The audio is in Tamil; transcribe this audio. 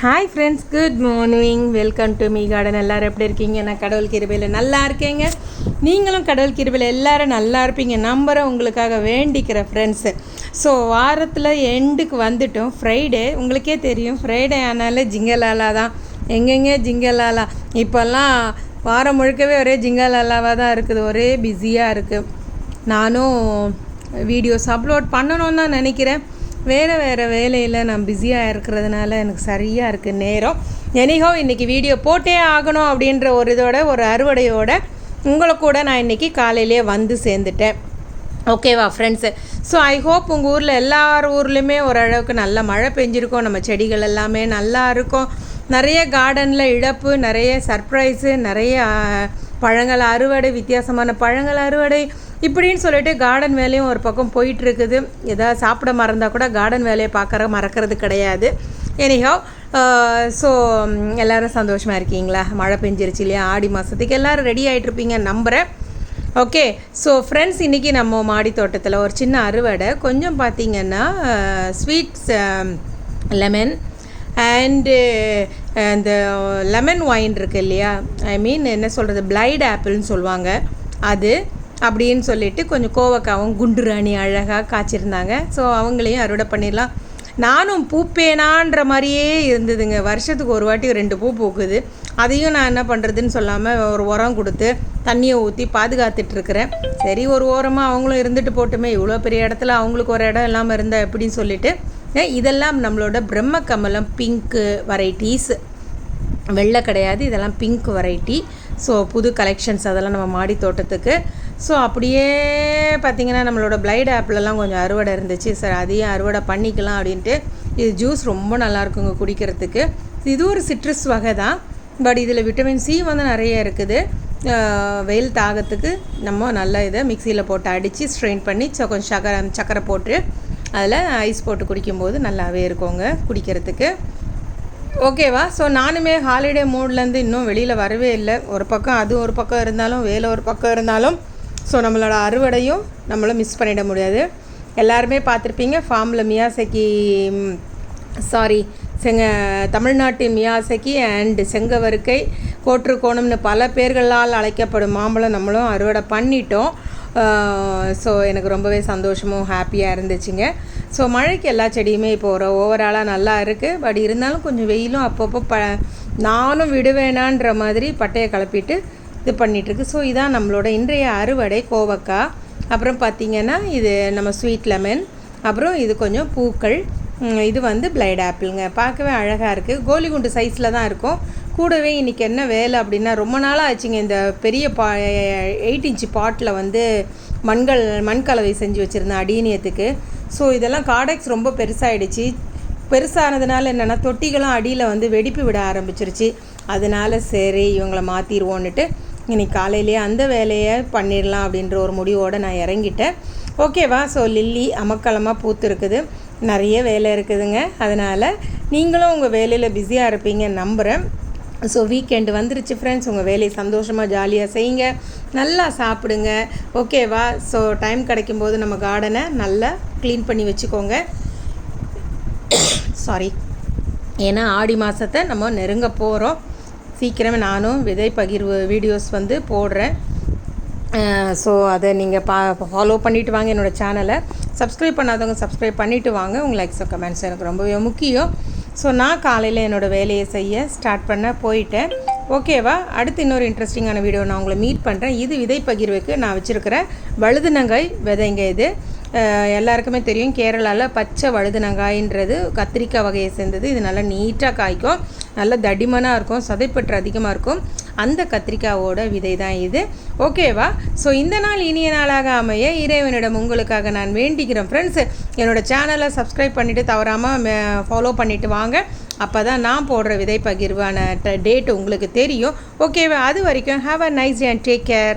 Hi friends, good morning. Welcome to me garden. எல்லோரும் எப்படி இருக்கீங்க? நான் கடவுள் கிருபையில் நல்லா இருக்கேங்க. நீங்களும் கடவுள் கிருபையில் எல்லோரும் நல்லா இருப்பீங்க நம்புகிறேன். உங்களுக்காக வேண்டிக்கிற ஃப்ரெண்ட்ஸு. ஸோ வாரத்தில் எண்டுக்கு வந்துட்டோம். ஃப்ரைடே உங்களுக்கே தெரியும், ஃப்ரைடே ஆனாலே ஜிங்கலாலா தான். எங்கெங்கே ஜிங்கலாலா. இப்போல்லாம் வாரம் முழுக்கவே ஒரே ஜிங்கலாலாவாக தான் இருக்குது. ஒரே பிஸியாக இருக்குது. நானும் வீடியோஸ் அப்லோட் பண்ணணும்னு தான் நினைக்கிறேன். வேறு வேலையில் நான் பிஸியாக இருக்கிறதுனால எனக்கு சரியாக இருக்குது நேரம். எனிஹோ இன்றைக்கி வீடியோ போட்டே ஆகணும் அப்படின்ற ஒரு அறுவடையோடு உங்களை கூட நான் இன்றைக்கி காலையிலே வந்து சேர்ந்துட்டேன். ஓகேவா ஃப்ரெண்ட்ஸு? ஸோ ஐ ஹோப் உங்கள் ஊரில் எல்லார் ஊர்லேயுமே ஓரளவுக்கு நல்ல மழை பெஞ்சிருக்கும். நம்ம செடிகள் எல்லாமே நல்லா இருக்கும். நிறைய கார்டனில் இழப்பு, நிறைய சர்ப்ரைஸு, நிறைய பழங்கள் அறுவடை, வித்தியாசமான பழங்கள் அறுவடை இப்படின்னு சொல்லிட்டு கார்டன் வேலையும் ஒரு பக்கம் போயிட்டுருக்குது. எதாவது சாப்பிட மறந்தால் கூட கார்டன் வேலையை மறக்கிறது கிடையாது. எனிஹவ் ஸோ எல்லோரும் சந்தோஷமாக இருக்கீங்களா? மழை பெஞ்சிருச்சு இல்லையா? ஆடி மாதத்துக்கு எல்லோரும் ரெடி ஆகிட்ருப்பீங்க நம்புகிறேன். ஓகே, ஸோ ஃப்ரெண்ட்ஸ், இன்றைக்கி நம்ம மாடி தோட்டத்தில் ஒரு சின்ன அறுவடை. கொஞ்சம் பார்த்திங்கன்னா ஸ்வீட்ஸ் லெமன் அண்டு இந்த லெமன் ஒயின் இருக்குது இல்லையா, ஐ மீன் என்ன சொல்கிறது, பிளைட் ஆப்பிள்னு சொல்லுவாங்க அது, அப்படின்னு சொல்லிட்டு கொஞ்சம் கோவக்காவும் குண்டு ராணி அழகாக காய்ச்சிருந்தாங்க. ஸோ அவங்களையும் அறுவடை பண்ணிடலாம். நானும் பூப்பேனான்ற மாதிரியே இருந்ததுங்க. வருஷத்துக்கு ஒரு வாட்டி 2 பூ பூக்குது. அதையும் நான் என்ன பண்ணுறதுன்னு சொல்லாமல் ஒரு உரம் கொடுத்து தண்ணியை ஊற்றி பாதுகாத்துட்ருக்கிறேன். சரி, ஒரு ஓரமாக அவங்களும் இருந்துட்டு போட்டுமே, இவ்வளோ பெரிய இடத்துல அவங்களுக்கு ஒரு இடம் இல்லாமல் இருந்தால் எப்படின்னு சொல்லிட்டு இதெல்லாம் நம்மளோட பிரம்ம கமலம் பிங்க்கு வெரைட்டிஸ். வெள்ளை கிடையாது, இதெல்லாம் பிங்க் வெரைட்டி. ஸோ புது கலெக்ஷன்ஸ் அதெல்லாம் நம்ம மாடி தோட்டத்துக்கு. ஸோ அப்படியே பார்த்திங்கன்னா நம்மளோட பிளைட் ஆப்பிளெல்லாம் கொஞ்சம் அறுவடை இருந்துச்சு. சார் அதையும் அறுவடை பண்ணிக்கலாம் அப்படின்ட்டு. இது ஜூஸ் ரொம்ப நல்லாயிருக்குங்க குடிக்கிறதுக்கு. இது ஒரு சிட்ரஸ் வகை தான், பட் இதில் விட்டமின் சி வந்து நிறைய இருக்குது. வெயில் தாகத்துக்கு நம்ம நல்லா இதை மிக்சியில் போட்டு அடித்து ஸ்ட்ரெயின் பண்ணி கொஞ்சம் சக்கரை போட்டு அதில் ஐஸ் போட்டு குடிக்கும்போது நல்லாவே இருக்குங்க குடிக்கிறதுக்கு. ஓகேவா? ஸோ நானுமே ஹாலிடே மூட்லேருந்து இன்னும் வெளியில் வரவே இல்லை. ஒரு பக்கம் அது ஒரு பக்கம் இருந்தாலும், வேலை ஒரு பக்கம் இருந்தாலும், ஸோ நம்மளோட அறுவடையும் நம்மளும் மிஸ் பண்ணிட முடியாது. எல்லாருமே பார்த்துருப்பீங்க, ஃபார்மில் தமிழ்நாட்டின் மியாசகி அண்டு செங்கவருக்கை, கோற்றுக்கோணம்னு பல பேர்களால் அழைக்கப்படும் மாம்பழம் நம்மளும் அறுவடை பண்ணிட்டோம். ஸோ எனக்கு ரொம்பவே சந்தோஷமும் ஹாப்பியாக இருந்துச்சுங்க. ஸோ மழைக்கு எல்லா செடியுமே இப்போ ஓவராலாக நல்லா இருக்குது. பட் இருந்தாலும் கொஞ்சம் வெயிலும் அப்பப்போ நானும் விடுவேனான்ற மாதிரி பட்டையை கிளப்பிட்டு இது பண்ணிகிட்ருக்கு. ஸோ இதான் நம்மளோட இன்றைய அறுவடை. கோவக்காய், அப்புறம் பார்த்திங்கன்னா இது நம்ம ஸ்வீட் லெமன், அப்புறம் இது கொஞ்சம் பூக்கள், இது வந்து பிளைட் ஆப்பிளுங்க. பார்க்கவே அழகாக இருக்குது. கோலி குண்டு சைஸில் தான் இருக்கும். கூடவே இன்றைக்கி என்ன வேலை அப்படின்னா, ரொம்ப நாளாக ஆச்சுங்க இந்த பெரிய 8 இன்ச்சு பாட்டில் வந்து மண்கலவை செஞ்சு வச்சுருந்தேன் அடீனியத்துக்கு. ஸோ இதெல்லாம் காடெக்ஸ் ரொம்ப பெருசாகிடுச்சு. பெருசானதுனால என்னென்னா தொட்டிகளும் அடியில் வந்து வெடிப்பு விட ஆரம்பிச்சிருச்சு. அதனால சரி இவங்களை மாற்றிடுவோன்னுட்டு இன்றைக்கி காலையிலேயே அந்த வேலையை பண்ணிடலாம் அப்படின்ற ஒரு முடிவோடு நான் இறங்கிட்டேன். ஓகேவா? ஸோ லில்லி அமக்கலமாக பூத்து இருக்குது. நிறைய வேலை இருக்குதுங்க. அதனால் நீங்களும் உங்கள் வேலையில் பிஸியாக இருப்பீங்க நம்புகிறேன். ஸோ வீக்கெண்டு வந்துருச்சு ஃப்ரெண்ட்ஸ். உங்கள் வேலையை சந்தோஷமாக ஜாலியாக செய்யுங்க, நல்லா சாப்பிடுங்க. ஓகேவா? ஸோ டைம் கிடைக்கும்போது நம்ம கார்டனை நல்லா க்ளீன் பண்ணி வச்சுக்கோங்க. சாரி, ஏன்னா ஆடி மாதத்தை நம்ம நெருங்க போகிறோம். சீக்கிரமே நானும் விதை பகிர்வு வீடியோஸ் வந்து போடுறேன். ஸோ அதை நீங்கள் ஃபாலோ பண்ணிவிட்டு வாங்க. என்னோடய சேனலை சப்ஸ்கிரைப் பண்ணாதவங்க சப்ஸ்கிரைப் பண்ணிவிட்டு வாங்க. உங்கள் லைக்ஸ் கமெண்ட்ஸ் எனக்கு ரொம்பவே முக்கியம். ஸோ நான் காலையில் என்னோடய வேலையை செய்ய ஸ்டார்ட் பண்ண போயிட்டேன். ஓகேவா? அடுத்து இன்னொரு இன்ட்ரெஸ்டிங்கான வீடியோ நான் உங்களை மீட் பண்ணுறேன். இது விதை பகிர்வுக்கு நான் வச்சுருக்கிற வழுதுனங்காய் விதைங்க. இது எல்லாருக்குமே தெரியும், கேரளாவில் பச்சை வழுதுனங்காயின்றது கத்திரிக்காய் வகையை சேர்ந்தது. இது நல்லா நீட்டாக காய்க்கும், நல்ல தடிமனாக இருக்கும், சதைப்பற்று அதிகமாக இருக்கும். அந்த கத்திரிக்காவோட விதை தான் இது. ஓகேவா? ஸோ இந்த நாள் இனிய நாளாக அமைய இறைவனிடம் உங்களுக்காக நான் வேண்டிக்கிறேன் ஃப்ரெண்ட்ஸு. என்னோடய சேனலை சப்ஸ்கிரைப் பண்ணிவிட்டு தவறாமல் ஃபாலோ பண்ணிவிட்டு வாங்க. அப்போ தான் நான் போடுற விதை பகிர்வான டேட்டு உங்களுக்கு தெரியும். ஓகேவா? அது வரைக்கும் have a nice day and take care.